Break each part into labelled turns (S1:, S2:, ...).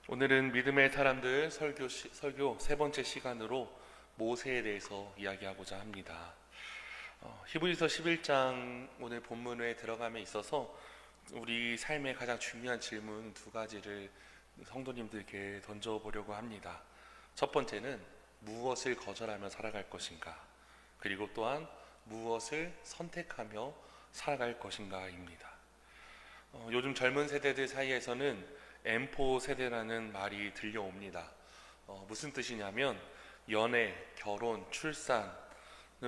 S1: 오늘은 믿음의 사람들 설교 세 번째 시간으로 모세에 대해서 이야기하고자 합니다. 히브리서 11장 오늘 본문에 들어감에 있어서 우리 삶의 가장 중요한 질문 두 가지를 성도님들께 던져보려고 합니다. 첫 번째는 무엇을 거절하며 살아갈 것인가, 그리고 또한 무엇을 선택하며 살아갈 것인가입니다. 요즘 젊은 세대들 사이에서는 M4 세대라는 말이 들려옵니다. 무슨 뜻이냐면 연애, 결혼, 출산은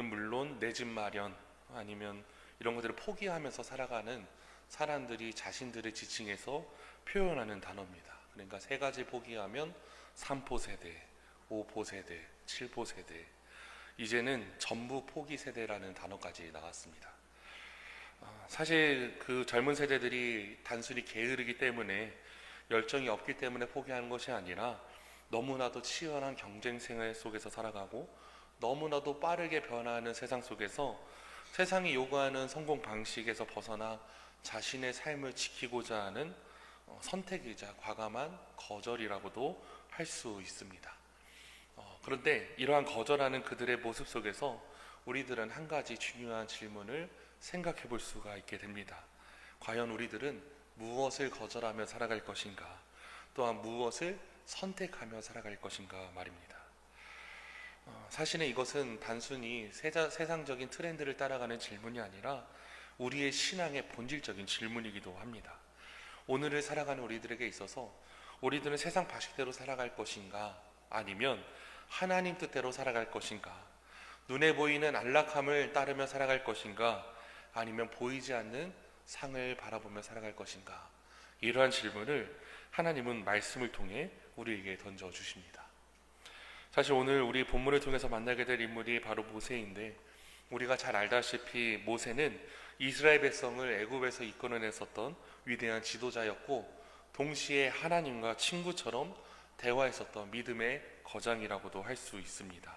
S1: 물론 내 집 마련 아니면 이런 것들을 포기하면서 살아가는 사람들이 자신들의 지칭해서 표현하는 단어입니다. 그러니까 세 가지 포기하면 3포 세대, 5포 세대, 7포 세대, 이제는 전부 포기 세대라는 단어까지 나왔습니다. 사실 그 젊은 세대들이 단순히 게으르기 때문에, 열정이 없기 때문에 포기하는 것이 아니라 너무나도 치열한 경쟁 생활 속에서 살아가고 너무나도 빠르게 변화하는 세상 속에서 세상이 요구하는 성공 방식에서 벗어나 자신의 삶을 지키고자 하는 선택이자 과감한 거절이라고도 할 수 있습니다. 그런데 이러한 거절하는 그들의 모습 속에서 우리들은 한 가지 중요한 질문을 생각해 볼 수가 있게 됩니다. 과연 우리들은 무엇을 거절하며 살아갈 것인가, 또한 무엇을 선택하며 살아갈 것인가 말입니다. 사실은 이것은 단순히 세상적인 트렌드를 따라가는 질문이 아니라 우리의 신앙의 본질적인 질문이기도 합니다. 오늘을 살아가는 우리들에게 있어서 우리들은 세상 방식대로 살아갈 것인가, 아니면 하나님 뜻대로 살아갈 것인가, 눈에 보이는 안락함을 따르며 살아갈 것인가, 아니면 보이지 않는 상을 바라보며 살아갈 것인가, 이러한 질문을 하나님은 말씀을 통해 우리에게 던져주십니다. 사실 오늘 우리 본문을 통해서 만나게 될 인물이 바로 모세인데, 우리가 잘 알다시피 모세는 이스라엘 백성을 애굽에서 이끌어냈었던 위대한 지도자였고, 동시에 하나님과 친구처럼 대화했었던 믿음의 거장이라고도 할 수 있습니다.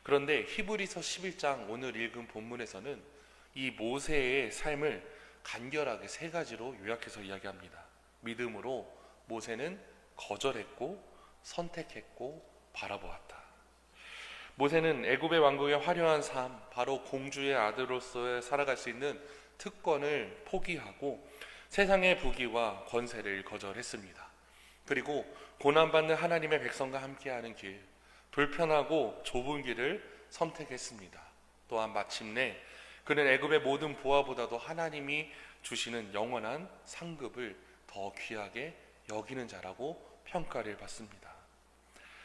S1: 그런데 히브리서 11장 오늘 읽은 본문에서는 이 모세의 삶을 간결하게 세 가지로 요약해서 이야기합니다. 믿음으로 모세는 거절했고, 선택했고, 바라보았다. 모세는 애굽의 왕국의 화려한 삶, 바로 공주의 아들로서 살아갈 수 있는 특권을 포기하고 세상의 부귀와 권세를 거절했습니다. 그리고 고난받는 하나님의 백성과 함께하는 길, 불편하고 좁은 길을 선택했습니다. 또한 마침내 그는 애굽의 모든 보화보다도 하나님이 주시는 영원한 상급을 더 귀하게 여기는 자라고 평가를 받습니다.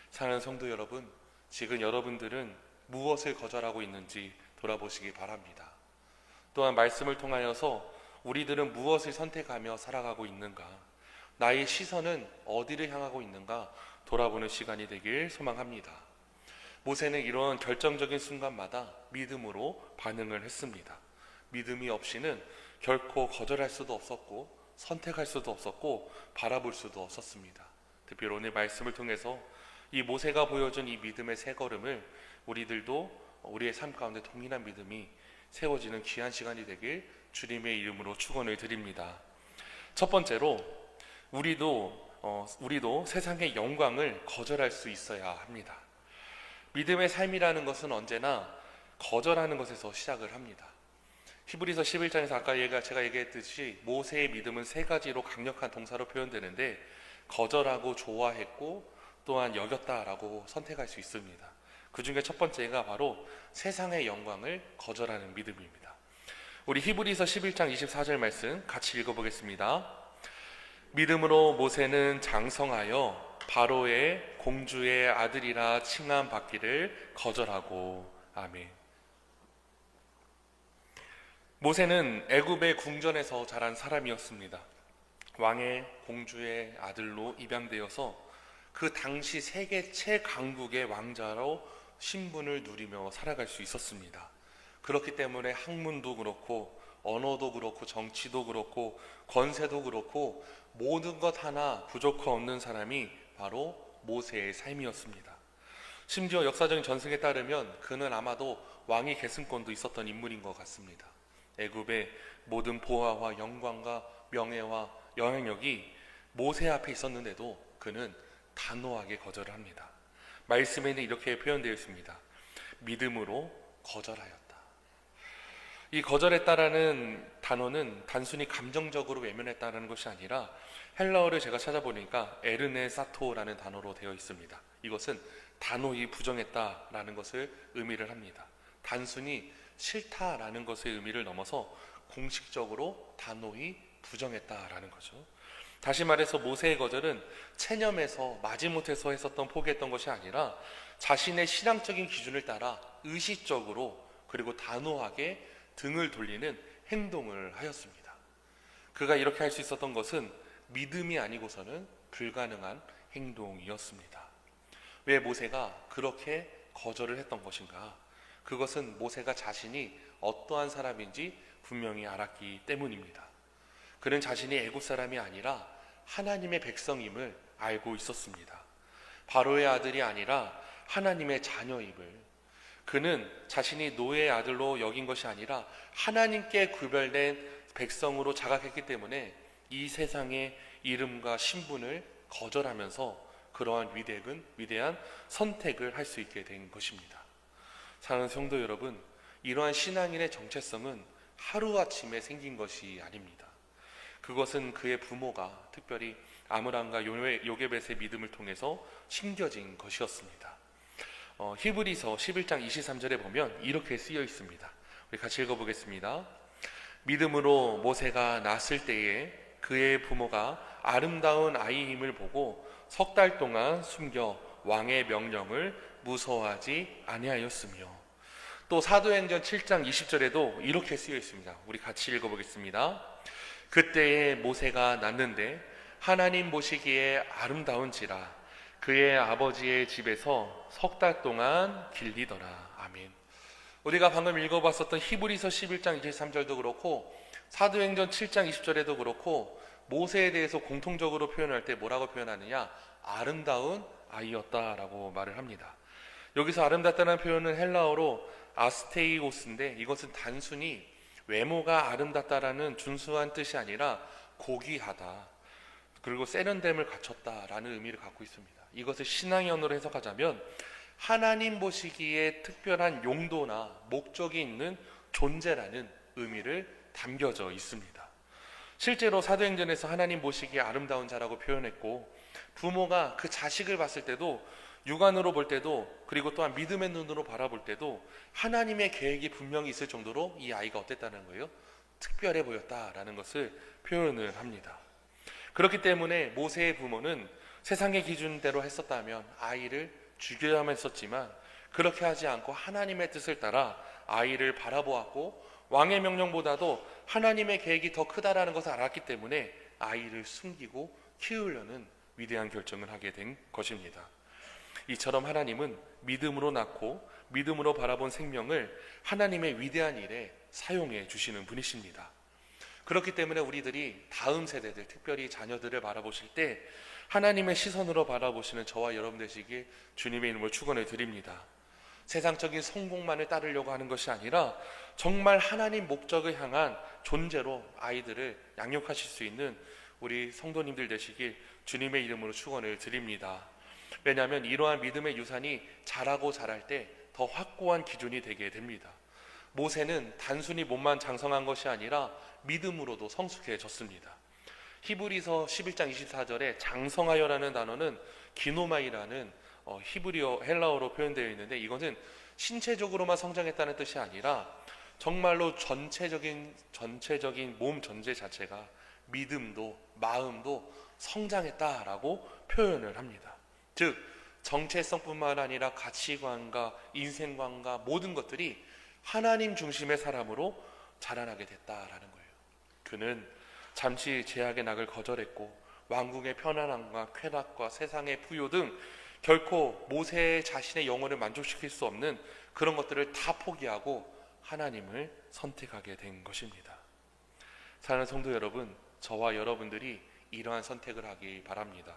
S1: 사랑하는 성도 여러분, 지금 여러분들은 무엇을 거절하고 있는지 돌아보시기 바랍니다. 또한 말씀을 통하여서 우리들은 무엇을 선택하며 살아가고 있는가, 나의 시선은 어디를 향하고 있는가 돌아보는 시간이 되길 소망합니다. 모세는 이런 결정적인 순간마다 믿음으로 반응을 했습니다. 믿음이 없이는 결코 거절할 수도 없었고, 선택할 수도 없었고, 바라볼 수도 없었습니다. 특별히 오늘 말씀을 통해서 이 모세가 보여준 이 믿음의 세 걸음을 우리들도 우리의 삶 가운데 동일한 믿음이 세워지는 귀한 시간이 되길 주님의 이름으로 축원을 드립니다. 첫 번째로 우리도 세상의 영광을 거절할 수 있어야 합니다. 믿음의 삶이라는 것은 언제나 거절하는 것에서 시작을 합니다. 히브리서 11장에서 아까 제가 얘기했듯이 모세의 믿음은 세 가지로 강력한 동사로 표현되는데, 거절하고 좋아했고 또한 여겼다라고 선택할 수 있습니다. 그 중에 첫 번째가 바로 세상의 영광을 거절하는 믿음입니다. 우리 히브리서 11장 24절 말씀 같이 읽어보겠습니다. 믿음으로 모세는 장성하여 바로의 공주의 아들이라 칭함 받기를 거절하고. 아멘. 모세는 애굽의 궁전에서 자란 사람이었습니다. 왕의 공주의 아들로 입양되어서 그 당시 세계 최강국의 왕자로 신분을 누리며 살아갈 수 있었습니다. 그렇기 때문에 학문도 그렇고 언어도 그렇고 정치도 그렇고 권세도 그렇고 모든 것 하나 부족함 없는 사람이 바로 모세의 삶이었습니다. 심지어 역사적인 전승에 따르면 그는 아마도 왕위 계승권도 있었던 인물인 것 같습니다. 애굽의 모든 보화와 영광과 명예와 영향력이 모세 앞에 있었는데도 그는 단호하게 거절을 합니다. 말씀에는 이렇게 표현되어 있습니다. 믿음으로 거절하였다. 이 거절했다라는 단어는 단순히 감정적으로 외면했다라는 것이 아니라 헬라어를 제가 찾아보니까 에르네사토라는 단어로 되어 있습니다. 이것은 단호히 부정했다라는 것을 의미를 합니다. 단순히 싫다라는 것의 의미를 넘어서 공식적으로 단호히 부정했다라는 거죠. 다시 말해서 모세의 거절은 체념해서 마지못해서 했었던 포기했던 것이 아니라 자신의 신앙적인 기준을 따라 의식적으로 그리고 단호하게 등을 돌리는 행동을 하였습니다. 그가 이렇게 할 수 있었던 것은 믿음이 아니고서는 불가능한 행동이었습니다. 왜 모세가 그렇게 거절을 했던 것인가? 그것은 모세가 자신이 어떠한 사람인지 분명히 알았기 때문입니다. 그는 자신이 애굽 사람이 아니라 하나님의 백성임을 알고 있었습니다. 바로의 아들이 아니라 하나님의 자녀임을, 그는 자신이 노예의 아들로 여긴 것이 아니라 하나님께 구별된 백성으로 자각했기 때문에 이 세상의 이름과 신분을 거절하면서 그러한 위대한 선택을 할 수 있게 된 것입니다. 사랑하는 성도 여러분, 이러한 신앙인의 정체성은 하루아침에 생긴 것이 아닙니다. 그것은 그의 부모가 특별히 아므람과 요게벳의 믿음을 통해서 심겨진 것이었습니다. 히브리서 11장 23절에 보면 이렇게 쓰여 있습니다. 우리 같이 읽어보겠습니다. 믿음으로 모세가 낳았을 때에 그의 부모가 아름다운 아이임을 보고 석 달 동안 숨겨 왕의 명령을 무서워하지 아니하였으며, 또 사도행전 7장 20절에도 이렇게 쓰여 있습니다. 우리 같이 읽어보겠습니다. 그때에 모세가 낳는데 하나님 보시기에 아름다운지라 그의 아버지의 집에서 석 달 동안 길리더라. 아멘. 우리가 방금 읽어봤었던 히브리서 11장 23절도 그렇고 사도행전 7장 20절에도 그렇고 모세에 대해서 공통적으로 표현할 때 뭐라고 표현하느냐? 아름다운 아이였다라고 말을 합니다. 여기서 아름답다는 표현은 헬라어로 아스테이오스인데 이것은 단순히 외모가 아름답다라는 준수한 뜻이 아니라 고귀하다, 그리고 세련됨을 갖췄다라는 의미를 갖고 있습니다. 이것을 신앙의 언어로 해석하자면 하나님 보시기에 특별한 용도나 목적이 있는 존재라는 의미를 담겨져 있습니다. 실제로 사도행전에서 하나님 보시기에 아름다운 자라고 표현했고, 부모가 그 자식을 봤을 때도, 육안으로 볼 때도, 그리고 또한 믿음의 눈으로 바라볼 때도 하나님의 계획이 분명히 있을 정도로 이 아이가 어땠다는 거예요? 특별해 보였다라는 것을 표현을 합니다. 그렇기 때문에 모세의 부모는 세상의 기준대로 했었다면 아이를 죽여야만 했었지만 그렇게 하지 않고 하나님의 뜻을 따라 아이를 바라보았고, 왕의 명령보다도 하나님의 계획이 더 크다라는 것을 알았기 때문에 아이를 숨기고 키우려는 위대한 결정을 하게 된 것입니다. 이처럼 하나님은 믿음으로 낳고 믿음으로 바라본 생명을 하나님의 위대한 일에 사용해 주시는 분이십니다. 그렇기 때문에 우리들이 다음 세대들, 특별히 자녀들을 바라보실 때 하나님의 시선으로 바라보시는 저와 여러분 되시길 주님의 이름으로 축원을 드립니다. 세상적인 성공만을 따르려고 하는 것이 아니라 정말 하나님 목적을 향한 존재로 아이들을 양육하실 수 있는 우리 성도님들 되시길 주님의 이름으로 축원을 드립니다. 왜냐하면 이러한 믿음의 유산이 자라고 자랄 때 더 확고한 기준이 되게 됩니다. 모세는 단순히 몸만 장성한 것이 아니라 믿음으로도 성숙해졌습니다. 히브리서 11장 24절에 장성하여라는 단어는 기노마이라는 히브리어 헬라어로 표현되어 있는데, 이것은 신체적으로만 성장했다는 뜻이 아니라 정말로 전체적인 몸 전체 자체가 믿음도 마음도 성장했다라고 표현을 합니다. 즉 정체성뿐만 아니라 가치관과 인생관과 모든 것들이 하나님 중심의 사람으로 자라나게 됐다라는 거예요. 그는 잠시 제약의 낙을 거절했고 왕궁의 편안함과 쾌락과 세상의 부요 등 결코 모세 자신의 영혼을 만족시킬 수 없는 그런 것들을 다 포기하고 하나님을 선택하게 된 것입니다. 사랑하는 성도 여러분, 저와 여러분들이 이러한 선택을 하기 바랍니다.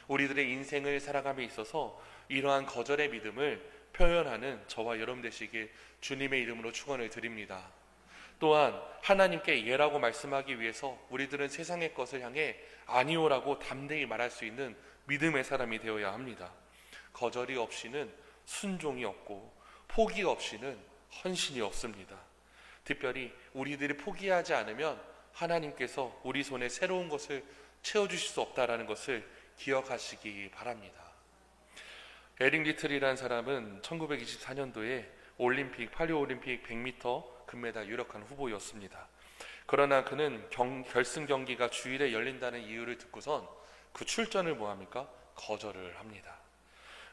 S1: 우리들의 인생을 살아감에 있어서 이러한 거절의 믿음을 표현하는 저와 여러분 되시길 주님의 이름으로 축원을 드립니다. 또한 하나님께 예라고 말씀하기 위해서 우리들은 세상의 것을 향해 아니오라고 담대히 말할 수 있는 믿음의 사람이 되어야 합니다. 거절이 없이는 순종이 없고 포기 없이는 헌신이 없습니다. 특별히 우리들이 포기하지 않으면 하나님께서 우리 손에 새로운 것을 채워주실 수 없다라는 것을 기억하시기 바랍니다. 에릭 리틀이라는 사람은 1924년도에 파리올림픽 100m 금메달 유력한 후보였습니다. 그러나 그는 결승 경기가 주일에 열린다는 이유를 듣고선 그 출전을 뭐합니까? 거절을 합니다.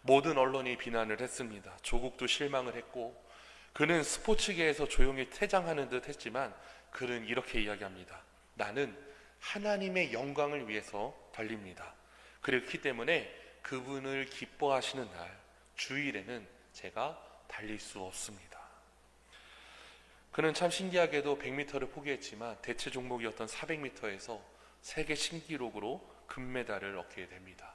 S1: 모든 언론이 비난을 했습니다. 조국도 실망을 했고, 그는 스포츠계에서 조용히 퇴장하는 듯 했지만 그는 이렇게 이야기합니다. 나는 하나님의 영광을 위해서 달립니다. 그렇기 때문에 그분을 기뻐하시는 날 주일에는 제가 달릴 수 없습니다. 그는 참 신기하게도 100m를 포기했지만 대체 종목이었던 400m에서 세계 신기록으로 금메달을 얻게 됩니다.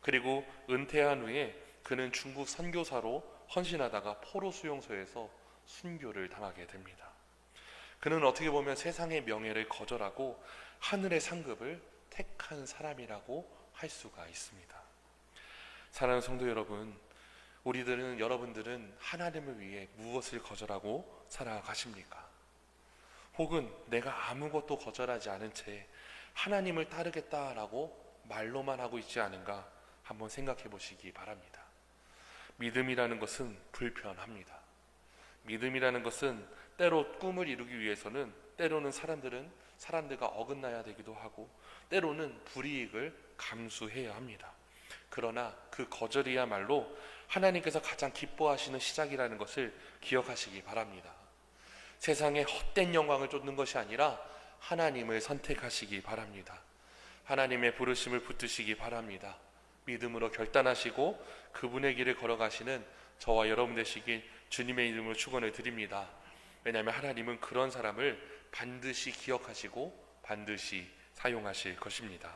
S1: 그리고 은퇴한 후에 그는 중국 선교사로 헌신하다가 포로 수용소에서 순교를 당하게 됩니다. 그는 어떻게 보면 세상의 명예를 거절하고 하늘의 상급을 택한 사람이라고 할 수가 있습니다. 사랑하는 성도 여러분, 여러분들은 하나님을 위해 무엇을 거절하고 살아가십니까? 혹은 내가 아무것도 거절하지 않은 채 하나님을 따르겠다라고 말로만 하고 있지 않은가 한번 생각해 보시기 바랍니다. 믿음이라는 것은 불편합니다. 믿음이라는 것은 때로 꿈을 이루기 위해서는 때로는 사람들과 어긋나야 되기도 하고 때로는 불이익을 감수해야 합니다. 그러나 그 거절이야말로 하나님께서 가장 기뻐하시는 시작이라는 것을 기억하시기 바랍니다. 세상의 헛된 영광을 쫓는 것이 아니라 하나님을 선택하시기 바랍니다. 하나님의 부르심을 붙드시기 바랍니다. 믿음으로 결단하시고 그분의 길을 걸어가시는 저와 여러분 되시길 주님의 이름으로 축원을 드립니다. 왜냐하면 하나님은 그런 사람을 반드시 기억하시고 반드시 사용하실 것입니다.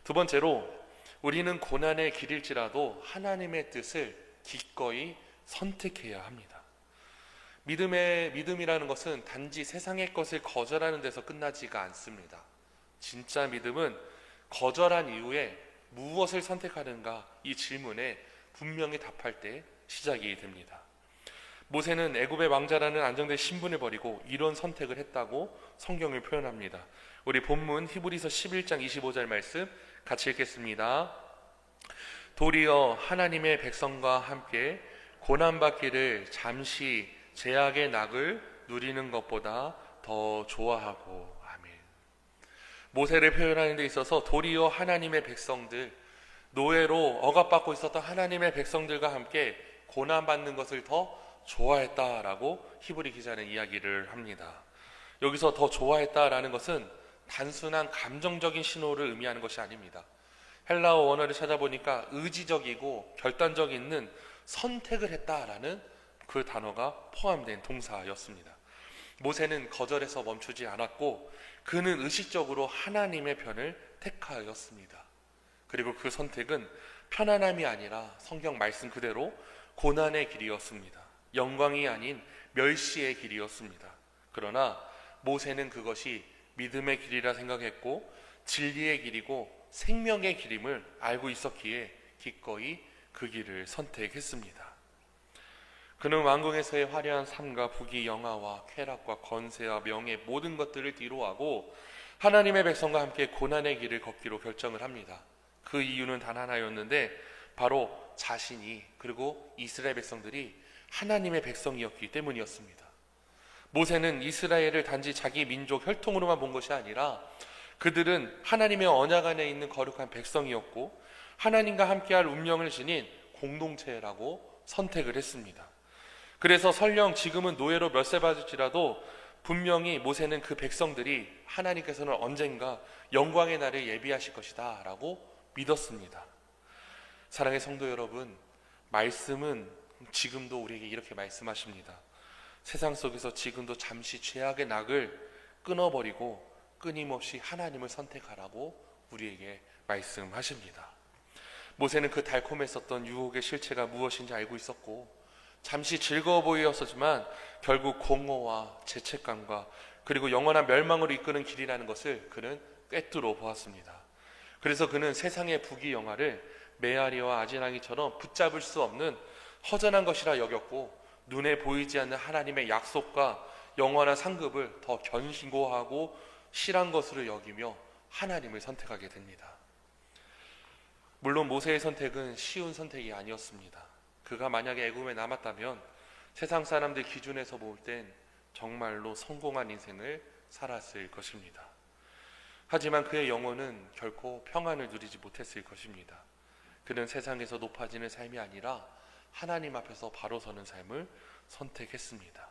S1: 두 번째로, 우리는 고난의 길일지라도 하나님의 뜻을 기꺼이 선택해야 합니다. 믿음이라는 것은 단지 세상의 것을 거절하는 데서 끝나지가 않습니다. 진짜 믿음은 거절한 이후에 무엇을 선택하는가 이 질문에 분명히 답할 때 시작이 됩니다. 모세는 애굽의 왕자라는 안정된 신분을 버리고 이런 선택을 했다고 성경을 표현합니다. 우리 본문 히브리서 11장 25절 말씀 같이 읽겠습니다. 도리어 하나님의 백성과 함께 고난받기를 잠시 죄악의 낙을 누리는 것보다 더 좋아하고. 아멘. 모세를 표현하는 데 있어서 도리어 하나님의 백성들, 노예로 억압받고 있었던 하나님의 백성들과 함께 고난받는 것을 더 좋아했다라고 히브리 기자는 이야기를 합니다. 여기서 더 좋아했다라는 것은 단순한 감정적인 신호를 의미하는 것이 아닙니다. 헬라어 원어를 찾아보니까 의지적이고 결단적 있는 선택을 했다라는 그 단어가 포함된 동사였습니다. 모세는 거절해서 멈추지 않았고 그는 의식적으로 하나님의 편을 택하였습니다. 그리고 그 선택은 편안함이 아니라 성경 말씀 그대로 고난의 길이었습니다. 영광이 아닌 멸시의 길이었습니다. 그러나 모세는 그것이 믿음의 길이라 생각했고 진리의 길이고 생명의 길임을 알고 있었기에 기꺼이 그 길을 선택했습니다. 그는 왕궁에서의 화려한 삶과 부귀 영화와 쾌락과 권세와 명예 모든 것들을 뒤로하고 하나님의 백성과 함께 고난의 길을 걷기로 결정을 합니다. 그 이유는 단 하나였는데 바로 자신이 그리고 이스라엘 백성들이 하나님의 백성이었기 때문이었습니다. 모세는 이스라엘을 단지 자기 민족 혈통으로만 본 것이 아니라 그들은 하나님의 언약 안에 있는 거룩한 백성이었고 하나님과 함께할 운명을 지닌 공동체라고 선택을 했습니다. 그래서 설령 지금은 노예로 멸세받을지라도 분명히 모세는 그 백성들이 하나님께서는 언젠가 영광의 날을 예비하실 것이다 라고 믿었습니다. 사랑의 성도 여러분, 말씀은 지금도 우리에게 이렇게 말씀하십니다. 세상 속에서 지금도 잠시 죄악의 낙을 끊어버리고 끊임없이 하나님을 선택하라고 우리에게 말씀하십니다. 모세는 그 달콤했었던 유혹의 실체가 무엇인지 알고 있었고 잠시 즐거워 보였었지만 결국 공허와 죄책감과 그리고 영원한 멸망으로 이끄는 길이라는 것을 그는 꿰뚫어 보았습니다. 그래서 그는 세상의 부귀영화를 메아리와 아지랑이처럼 붙잡을 수 없는 허전한 것이라 여겼고, 눈에 보이지 않는 하나님의 약속과 영원한 상급을 더 견고하고 실한 것으로 여기며 하나님을 선택하게 됩니다. 물론 모세의 선택은 쉬운 선택이 아니었습니다. 그가 만약에 애굽에 남았다면 세상 사람들 기준에서 볼 땐 정말로 성공한 인생을 살았을 것입니다. 하지만 그의 영혼은 결코 평안을 누리지 못했을 것입니다. 그는 세상에서 높아지는 삶이 아니라 하나님 앞에서 바로 서는 삶을 선택했습니다.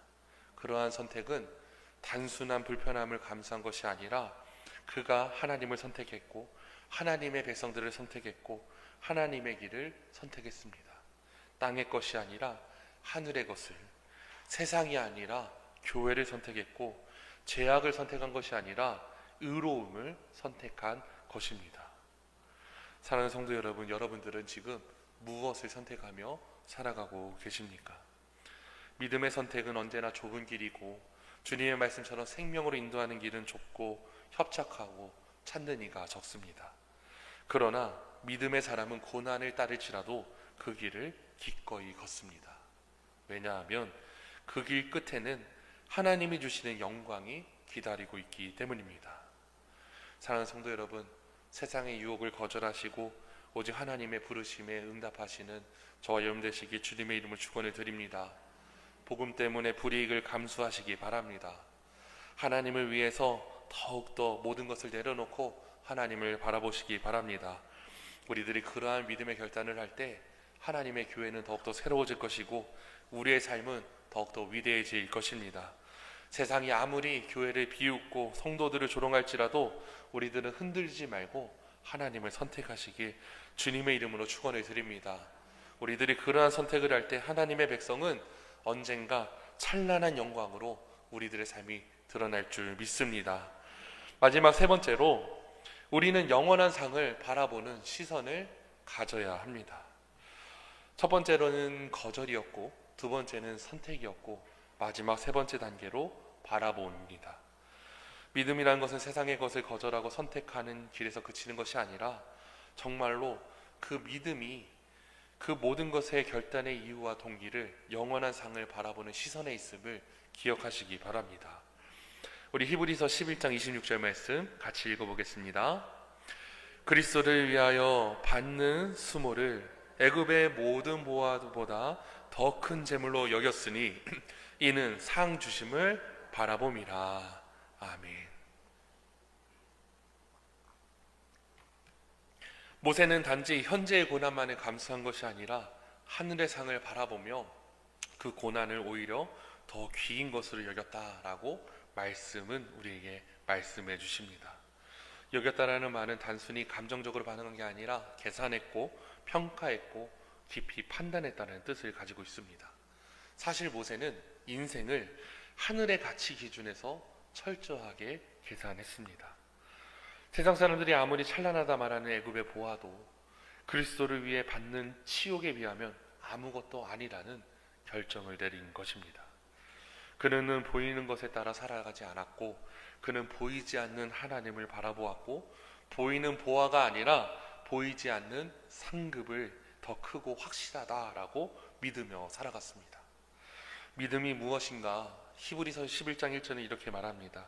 S1: 그러한 선택은 단순한 불편함을 감수한 것이 아니라 그가 하나님을 선택했고 하나님의 백성들을 선택했고 하나님의 길을 선택했습니다. 땅의 것이 아니라 하늘의 것을, 세상이 아니라 교회를 선택했고 죄악을 선택한 것이 아니라 의로움을 선택한 것입니다. 사랑하는 성도 여러분, 여러분들은 지금 무엇을 선택하며 살아가고 계십니까? 믿음의 선택은 언제나 좁은 길이고 주님의 말씀처럼 생명으로 인도하는 길은 좁고 협착하고 찾는 이가 적습니다. 그러나 믿음의 사람은 고난을 따를지라도 그 길을 기꺼이 걷습니다. 왜냐하면 그 길 끝에는 하나님이 주시는 영광이 기다리고 있기 때문입니다. 사랑하는 성도 여러분, 세상의 유혹을 거절하시고 오직 하나님의 부르심에 응답하시는 저와 여러분 되시기 주님의 이름을 축원을 드립니다. 복음 때문에 불이익을 감수하시기 바랍니다. 하나님을 위해서 더욱더 모든 것을 내려놓고 하나님을 바라보시기 바랍니다. 우리들이 그러한 믿음의 결단을 할 때 하나님의 교회는 더욱더 새로워질 것이고 우리의 삶은 더욱더 위대해질 것입니다. 세상이 아무리 교회를 비웃고 성도들을 조롱할지라도 우리들은 흔들리지 말고 하나님을 선택하시길 주님의 이름으로 축원을 드립니다. 우리들이 그러한 선택을 할 때 하나님의 백성은 언젠가 찬란한 영광으로 우리들의 삶이 드러날 줄 믿습니다. 마지막 세 번째로, 우리는 영원한 상을 바라보는 시선을 가져야 합니다. 첫 번째로는 거절이었고, 두 번째는 선택이었고, 마지막 세 번째 단계로 바라봅니다. 믿음이라는 것은 세상의 것을 거절하고 선택하는 길에서 그치는 것이 아니라 정말로 그 믿음이 그 모든 것의 결단의 이유와 동기를 영원한 상을 바라보는 시선에 있음을 기억하시기 바랍니다. 우리 히브리서 11장 26절 말씀 같이 읽어보겠습니다. 그리스도를 위하여 받는 수모를 애굽의 모든 보화보다 더 큰 재물로 여겼으니 이는 상 주심을 바라봄이라. 아멘. 모세는 단지 현재의 고난만을 감수한 것이 아니라 하늘의 상을 바라보며 그 고난을 오히려 더 귀인 것으로 여겼다라고 말씀은 우리에게 말씀해 주십니다. 여겼다라는 말은 단순히 감정적으로 반응한 게 아니라 계산했고 평가했고 깊이 판단했다는 뜻을 가지고 있습니다. 사실 모세는 인생을 하늘의 가치 기준에서 철저하게 계산했습니다. 세상 사람들이 아무리 찬란하다 말하는 애굽의 보화도 그리스도를 위해 받는 치욕에 비하면 아무것도 아니라는 결정을 내린 것입니다. 그는 보이는 것에 따라 살아가지 않았고 그는 보이지 않는 하나님을 바라보았고 보이는 보화가 아니라 보이지 않는 상급을 더 크고 확실하다라고 믿으며 살아갔습니다. 믿음이 무엇인가? 히브리서 11장 1절은 이렇게 말합니다.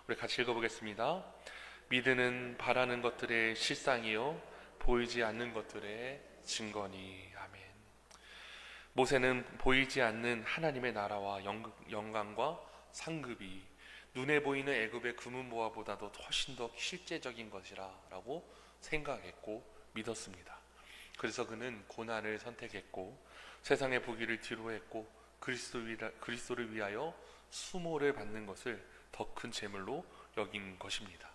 S1: 우리 같이 읽어보겠습니다. 믿음은 바라는 것들의 실상이요 보이지 않는 것들의 증거니. 아멘. 모세는 보이지 않는 하나님의 나라와 영광과 상급이 눈에 보이는 애굽의 금은보화보다도 훨씬 더 실제적인 것이라고 생각했고 믿었습니다. 그래서 그는 고난을 선택했고 세상의 부귀를 뒤로했고 그리스도를 위하여 수모를 받는 것을 더 큰 재물로 여긴 것입니다.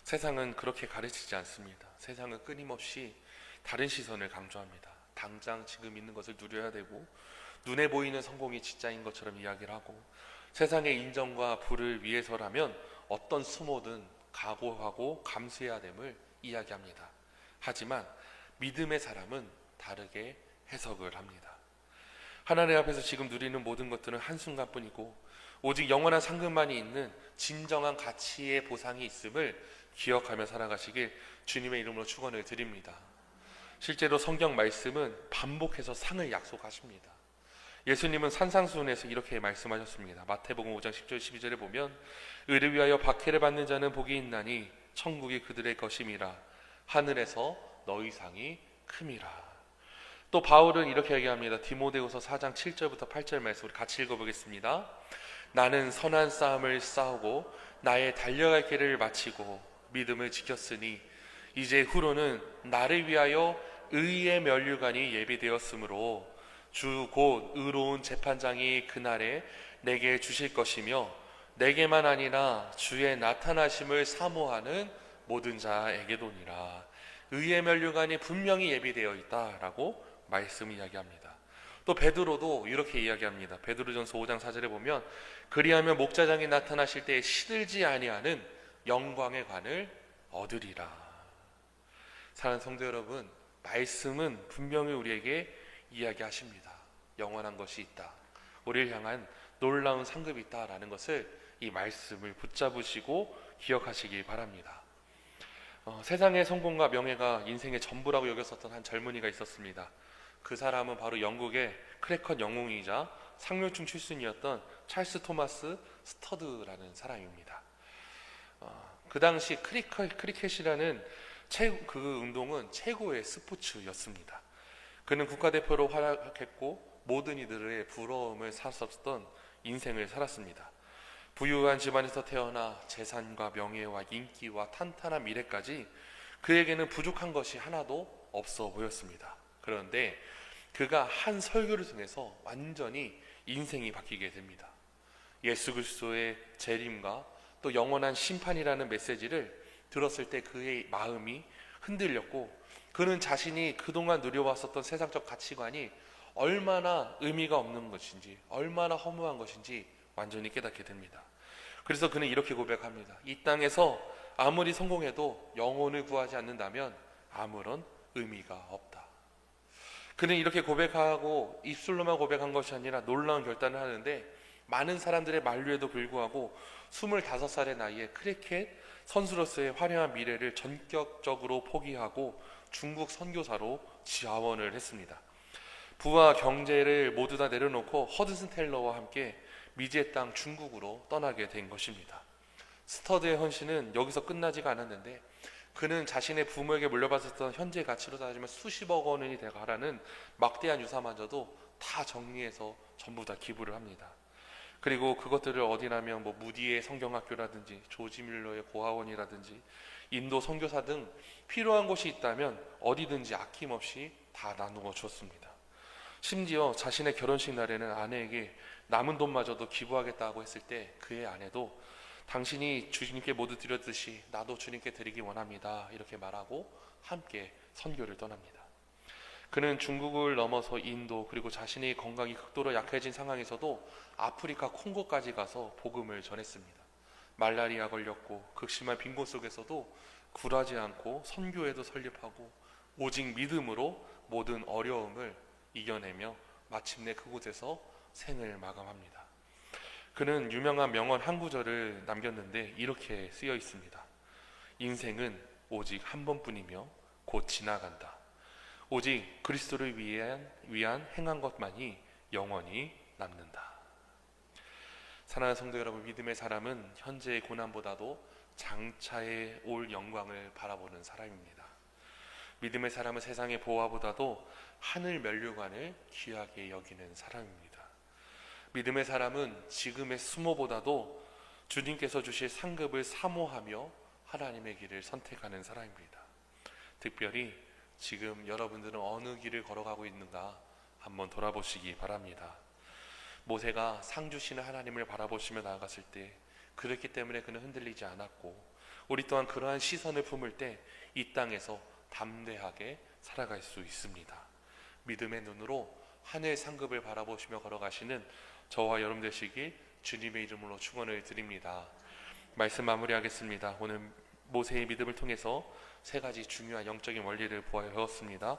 S1: 세상은 그렇게 가르치지 않습니다. 세상은 끊임없이 다른 시선을 강조합니다. 당장 지금 있는 것을 누려야 되고 눈에 보이는 성공이 진짜인 것처럼 이야기를 하고 세상의 인정과 부를 위해서라면 어떤 수모든 각오하고 감수해야 됨을 이야기합니다. 하지만 믿음의 사람은 다르게 해석을 합니다. 하나님 앞에서 지금 누리는 모든 것들은 한순간뿐이고 오직 영원한 상급만이 있는 진정한 가치의 보상이 있음을 기억하며 살아가시길 주님의 이름으로 축원을 드립니다. 실제로 성경 말씀은 반복해서 상을 약속하십니다. 예수님은 산상수훈에서 이렇게 말씀하셨습니다. 마태복음 5장 10절 12절에 보면 의를 위하여 박해를 받는 자는 복이 있나니 천국이 그들의 것임이라. 하늘에서 너희 상이 큼이라. 또 바울은 이렇게 얘기합니다. 디모데후서 4장 7절부터 8절 말씀 우리 같이 읽어보겠습니다. 나는 선한 싸움을 싸우고 나의 달려갈 길을 마치고 믿음을 지켰으니 이제 후로는 나를 위하여 의의 면류관이 예비되었으므로 주 곧 의로운 재판장이 그날에 내게 주실 것이며 내게만 아니라 주의 나타나심을 사모하는 모든 자에게도니라. 의의 면류관이 분명히 예비되어 있다라고 말씀을 이야기합니다. 또 베드로도 이렇게 이야기합니다. 베드로전서 5장 4절에 보면 그리하면 목자장이 나타나실 때에 시들지 아니하는 영광의 관을 얻으리라. 사랑하는 성도 여러분, 말씀은 분명히 우리에게 이야기하십니다. 영원한 것이 있다. 우리를 향한 놀라운 상급이 있다라는 것을 이 말씀을 붙잡으시고 기억하시기 바랍니다. 세상의 성공과 명예가 인생의 전부라고 여겼었던 한 젊은이가 있었습니다. 그 사람은 바로 영국의 크래커 영웅이자 상류층 출신이었던 찰스 토마스 스터드라는 사람입니다. 그 당시 크리켓이라는 그 운동은 최고의 스포츠였습니다. 그는 국가대표로 활약했고 모든 이들의 부러움을 샀었던 인생을 살았습니다. 부유한 집안에서 태어나 재산과 명예와 인기와 탄탄한 미래까지 그에게는 부족한 것이 하나도 없어 보였습니다. 그런데 그가 한 설교를 통해서 완전히 인생이 바뀌게 됩니다. 예수 그리스도의 재림과 또 영원한 심판이라는 메시지를 들었을 때 그의 마음이 흔들렸고 그는 자신이 그동안 누려왔었던 세상적 가치관이 얼마나 의미가 없는 것인지 얼마나 허무한 것인지 완전히 깨닫게 됩니다. 그래서 그는 이렇게 고백합니다. 이 땅에서 아무리 성공해도 영혼을 구하지 않는다면 아무런 의미가 없다. 그는 이렇게 고백하고 입술로만 고백한 것이 아니라 놀라운 결단을 하는데 많은 사람들의 만류에도 불구하고 25살의 나이에 크리켓 선수로서의 화려한 미래를 전격적으로 포기하고 중국 선교사로 지원을 했습니다. 부와 경제를 모두 다 내려놓고 허드슨 테일러와 함께 미지의 땅 중국으로 떠나게 된 것입니다. 스터드의 헌신은 여기서 끝나지가 않았는데 그는 자신의 부모에게 물려받았던 현재 가치로 따지면 수십억 원이 돼가라는 막대한 유산마저도 다 정리해서 전부 다 기부를 합니다. 그리고 그것들을 어디라면 무디의 성경학교라든지 조지 밀러의 고아원이라든지 인도 선교사 등 필요한 곳이 있다면 어디든지 아낌없이 다 나누어 줬습니다. 심지어 자신의 결혼식 날에는 아내에게 남은 돈마저도 기부하겠다고 했을 때 그의 아내도 당신이 주님께 모두 드렸듯이 나도 주님께 드리기 원합니다. 이렇게 말하고 함께 선교를 떠납니다. 그는 중국을 넘어서 인도 그리고 자신의 건강이 극도로 약해진 상황에서도 아프리카 콩고까지 가서 복음을 전했습니다. 말라리아 걸렸고 극심한 빈곤 속에서도 굴하지 않고 선교에도 설립하고 오직 믿음으로 모든 어려움을 이겨내며 마침내 그곳에서 생을 마감합니다. 그는 유명한 명언 한 구절을 남겼는데 이렇게 쓰여 있습니다. 인생은 오직 한 번뿐이며 곧 지나간다. 오직 그리스도를 위한 행한 것만이 영원히 남는다. 사랑하는 성도 여러분, 믿음의 사람은 현재의 고난보다도 장차에 올 영광을 바라보는 사람입니다. 믿음의 사람은 세상의 보화보다도 하늘 면류관을 귀하게 여기는 사람입니다. 믿음의 사람은 지금의 수모보다도 주님께서 주실 상급을 사모하며 하나님의 길을 선택하는 사람입니다. 특별히 지금 여러분들은 어느 길을 걸어가고 있는가 한번 돌아보시기 바랍니다. 모세가 상 주시는 하나님을 바라보시며 나아갔을 때 그렇기 때문에 그는 흔들리지 않았고 우리 또한 그러한 시선을 품을 때 이 땅에서 담대하게 살아갈 수 있습니다. 믿음의 눈으로 하늘 상급을 바라보시며 걸어가시는 저와 여러분 되시길 주님의 이름으로 축원을 드립니다. 말씀 마무리하겠습니다. 오늘 모세의 믿음을 통해서 세 가지 중요한 영적인 원리를 보았습니다.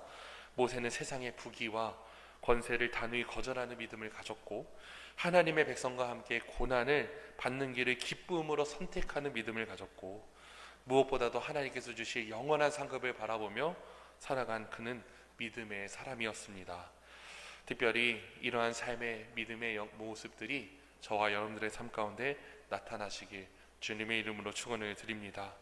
S1: 모세는 세상의 부귀와 권세를 단호히 거절하는 믿음을 가졌고, 하나님의 백성과 함께 고난을 받는 길을 기쁨으로 선택하는 믿음을 가졌고, 무엇보다도 하나님께서 주실 영원한 상급을 바라보며 살아간 그는 믿음의 사람이었습니다. 특별히 이러한 삶의 믿음의 모습들이 저와 여러분들의 삶 가운데 나타나시길 주님의 이름으로 축원을 드립니다.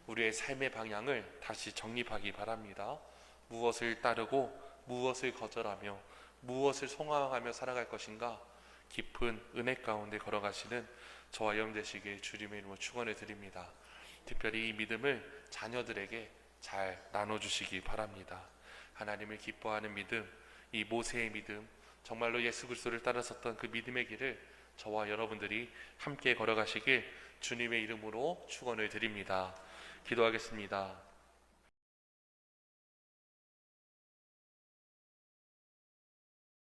S1: 우리의 삶의 방향을 다시 정립하기 바랍니다. 무엇을 따르고 무엇을 거절하며 무엇을 소망하며 살아갈 것인가, 깊은 은혜 가운데 걸어가시는 저와 여러분 되시길 주님의 이름으로 축원을 드립니다. 특별히 이 믿음을 자녀들에게 잘 나눠주시기 바랍니다. 하나님을 기뻐하는 믿음, 이 모세의 믿음, 정말로 예수 그리스도를 따라섰던 그 믿음의 길을 저와 여러분들이 함께 걸어가시길 주님의 이름으로 축원을 드립니다. 기도하겠습니다.